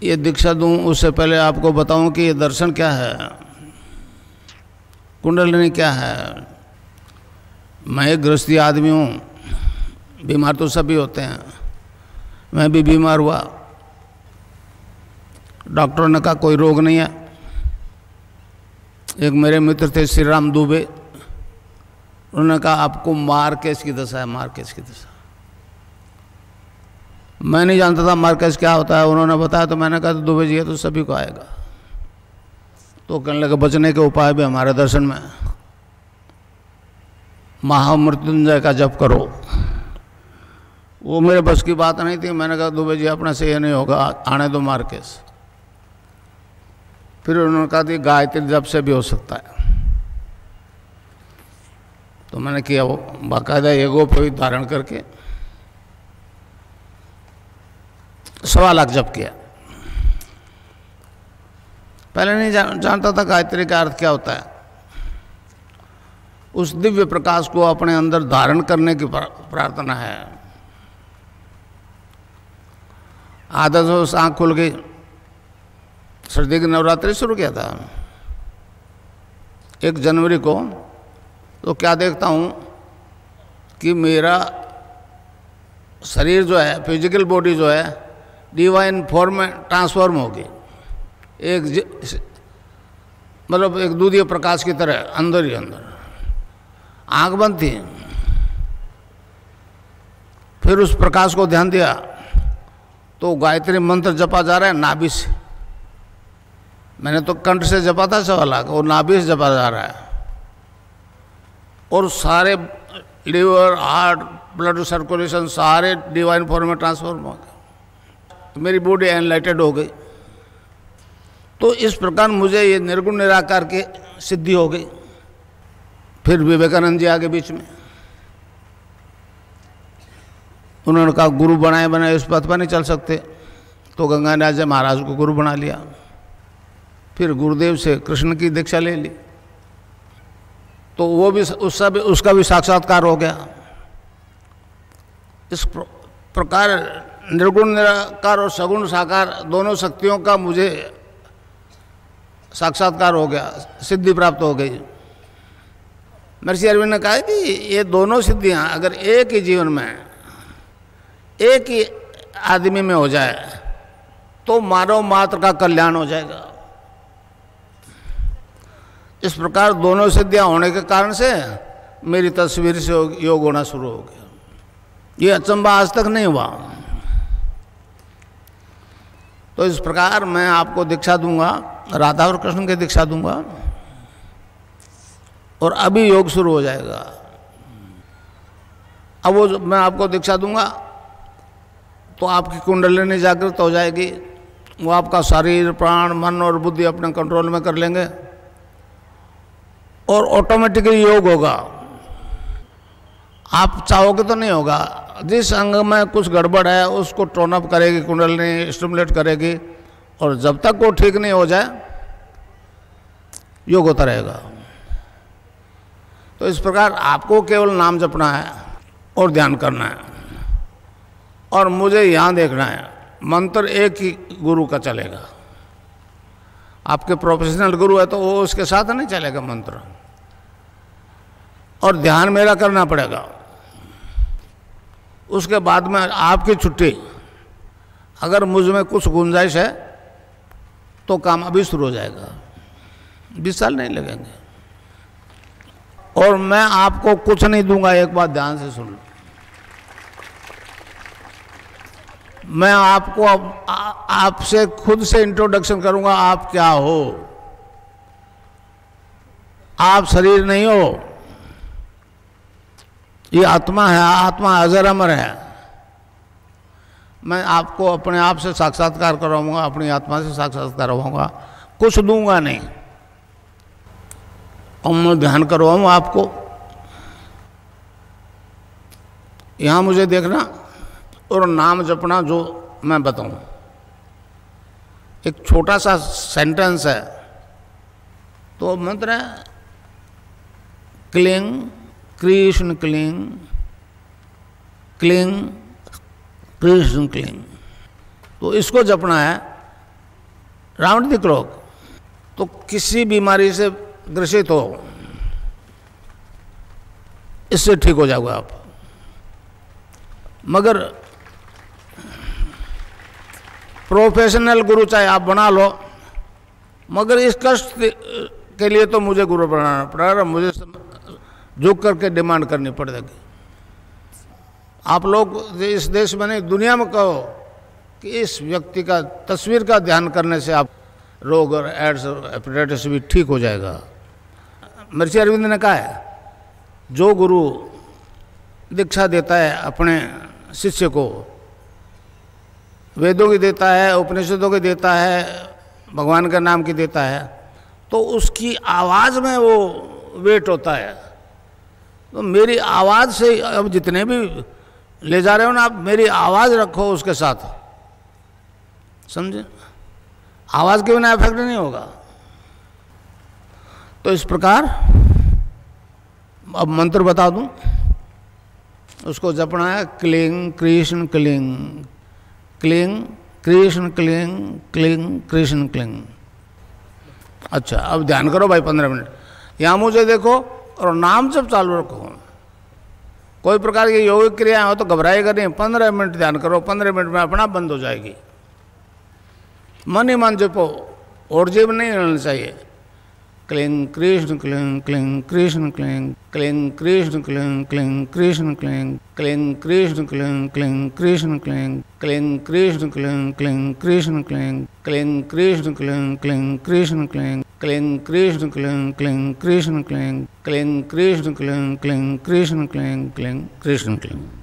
ये दीक्षा दूं उससे पहले आपको बताऊं कि ये दर्शन क्या है, कुंडलिनी क्या है। मैं एक गृहस्थी आदमी हूँ, बीमार तो सभी होते हैं, मैं भी बीमार हुआ। डॉक्टरों ने कहा कोई रोग नहीं है। एक मेरे मित्र थे श्री राम दुबे, उन्होंने कहा आपको मार्केज की दशा है, मार्केज की दशा। मैं नहीं जानता था मार्केज क्या होता है, उन्होंने बताया तो मैंने कहा तो दुबे जी है तो सभी को आएगा। तो कहने लगे बचने के उपाय भी हमारे दर्शन में, महामृत्युंजय का जप करो। वो मेरे बस की बात नहीं थी। मैंने कहा दुबे जी अपने से ये नहीं होगा, आने दो मार्केज। फिर उन्होंने कहा कि गायत्री जप से भी हो सकता है। तो मैंने किया, वो बाकायदा एगो पे धारण करके 1.25 लाख जप किया। पहले नहीं जानता था गायत्री का अर्थ क्या होता है। उस दिव्य प्रकाश को अपने अंदर धारण करने की प्रार्थना है। आधा तो आँख खुल गई, सर्दी की नवरात्रि शुरू किया था 1 जनवरी को। तो क्या देखता हूँ कि मेरा शरीर जो है, फिजिकल बॉडी जो है, डिवाइन फॉर्म में ट्रांसफॉर्म हो गई। मतलब एक दूधीय प्रकाश की तरह अंदर ही अंदर। आँख बंद थी, फिर उस प्रकाश को ध्यान दिया तो गायत्री मंत्र जपा जा रहा है नाभि से। मैंने तो कंठ से जपा था 1.25 लाख, और नाभि से जपा जा रहा है। और सारे लीवर, हार्ट, ब्लड सर्कुलेशन सारे डिवाइन फॉर्म में ट्रांसफॉर्म हो गए। मेरी बॉडी एनलाइटेड हो गई। तो इस प्रकार मुझे ये निर्गुण निराकार की सिद्धि हो गई। फिर विवेकानंद जी आगे बीच में, उन्होंने कहा गुरु बनाए बनाए इस पथ पर नहीं चल सकते। तो गंगानाथ जी महाराज को गुरु बना लिया। फिर गुरुदेव से कृष्ण की दीक्षा ले ली, तो वो भी उसका भी साक्षात्कार हो गया। इस प्रकार निर्गुण निराकार और सगुण साकार दोनों शक्तियों का मुझे साक्षात्कार हो गया, सिद्धि प्राप्त हो गई। महर्षि अरविंद ने कहा कि ये दोनों सिद्धियां अगर एक ही जीवन में, एक ही आदमी में हो जाए तो मानव मात्र का कल्याण हो जाएगा। इस प्रकार दोनों सिद्धियां होने के कारण से मेरी तस्वीर से योग होना शुरू हो गया। ये अचंबा आज तक नहीं हुआ। तो इस प्रकार मैं आपको दीक्षा दूंगा, राधा और कृष्ण की दीक्षा दूंगा, और अभी योग शुरू हो जाएगा। अब वो मैं आपको दीक्षा दूंगा तो आपकी कुंडलिनी जागृत हो जाएगी। वो आपका शरीर, प्राण, मन और बुद्धि अपने कंट्रोल में कर लेंगे और ऑटोमेटिकली योग होगा। आप चाहोगे तो नहीं होगा। जिस अंग में कुछ गड़बड़ है उसको टोन अप करेगी कुंडलिनी, स्टिमुलेट करेगी, और जब तक वो ठीक नहीं हो जाए योग होता रहेगा। तो इस प्रकार आपको केवल नाम जपना है और ध्यान करना है, और मुझे यहाँ देखना है। मंत्र एक ही गुरु का चलेगा। आपके प्रोफेशनल गुरु है तो वो उसके साथ नहीं चलेगा मंत्र, और ध्यान मेरा करना पड़ेगा। उसके बाद में आपकी छुट्टी। अगर मुझ में कुछ गुंजाइश है तो काम अभी शुरू हो जाएगा, 20 साल नहीं लगेंगे। और मैं आपको कुछ नहीं दूंगा, एक बात ध्यान से सुन लो। मैं आपको आपसे खुद से इंट्रोडक्शन करूंगा। आप क्या हो? आप शरीर नहीं हो, ये आत्मा है। आत्मा अजर अमर है। मैं आपको अपने आप से साक्षात्कार करवाऊंगा, अपनी आत्मा से साक्षात्कार करवाऊंगा, कुछ दूंगा नहीं। और मैं ध्यान करवाऊँ आपको। यहाँ मुझे देखना और नाम जपना जो मैं बताऊं। एक छोटा सा सेंटेंस है। तो मंत्र है cling Krishna cling, cling Krishna cling. तो इसको जपना है रावणदिक रोग, तो किसी बीमारी से ग्रसित हो, इससे ठीक हो जाओगे आप। मगर प्रोफेशनल गुरु चाहे आप बना लो, मगर इस कष्ट के लिए तो मुझे गुरु बनाना पड़ेगा, मुझे झुक करके डिमांड करनी पड़ेगी। आप लोग इस देश में नहीं, दुनिया में कहो कि इस व्यक्ति का तस्वीर का ध्यान करने से आप रोग और एड्स और हेपेटाइटिस भी ठीक हो जाएगा। महर्षि अरविंद ने कहा है, जो गुरु दीक्षा देता है अपने शिष्य को, वेदों की देता है, उपनिषदों की देता है, भगवान के नाम की देता है, तो उसकी आवाज़ में वो वेट होता है। तो मेरी आवाज़ से अब जितने भी ले जा रहे हो ना आप, मेरी आवाज़ रखो उसके साथ, समझे? आवाज़ के बिना इफेक्ट नहीं होगा। तो इस प्रकार अब मंत्र बता दूं, उसको जपना है क्लीं कृष्ण क्लीं, क्लीं कृष्ण क्लीं, क्लीं कृष्ण क्लीं। अच्छा, अब ध्यान करो भाई 15 मिनट, यहाँ मुझे देखो और नाम जब चालू रखो। कोई प्रकार की योगिक क्रियाएं हो तो घबराएगा नहीं, 15 मिनट ध्यान करो, 15 मिनट में अपना बंद हो जाएगी। मन ही मन जपो, और जीव नहीं रहना चाहिए। क्लीं कृष्ण क्लीं, क्लीं कृष्ण क्लीं, क्लीं कृष्ण क्लीं, क्लीं कृष्ण क्लीं, क्लीं कृष्ण क्लीं, क्लीं कृष्ण क्लीं, क्लीं कृष्ण क्लीं, क्लीं कृष्ण क्लीं, क्लीं कृष्ण क्लीं, क्लीं कृष्ण क्लीं, क्लीं कृष्ण क्लीं, क्लीं कृष्ण क्लीं, क्लीं कृष्ण क्लीं, क्लीं कृष्ण क्लीं, क्लीं कृष्ण क्लीं।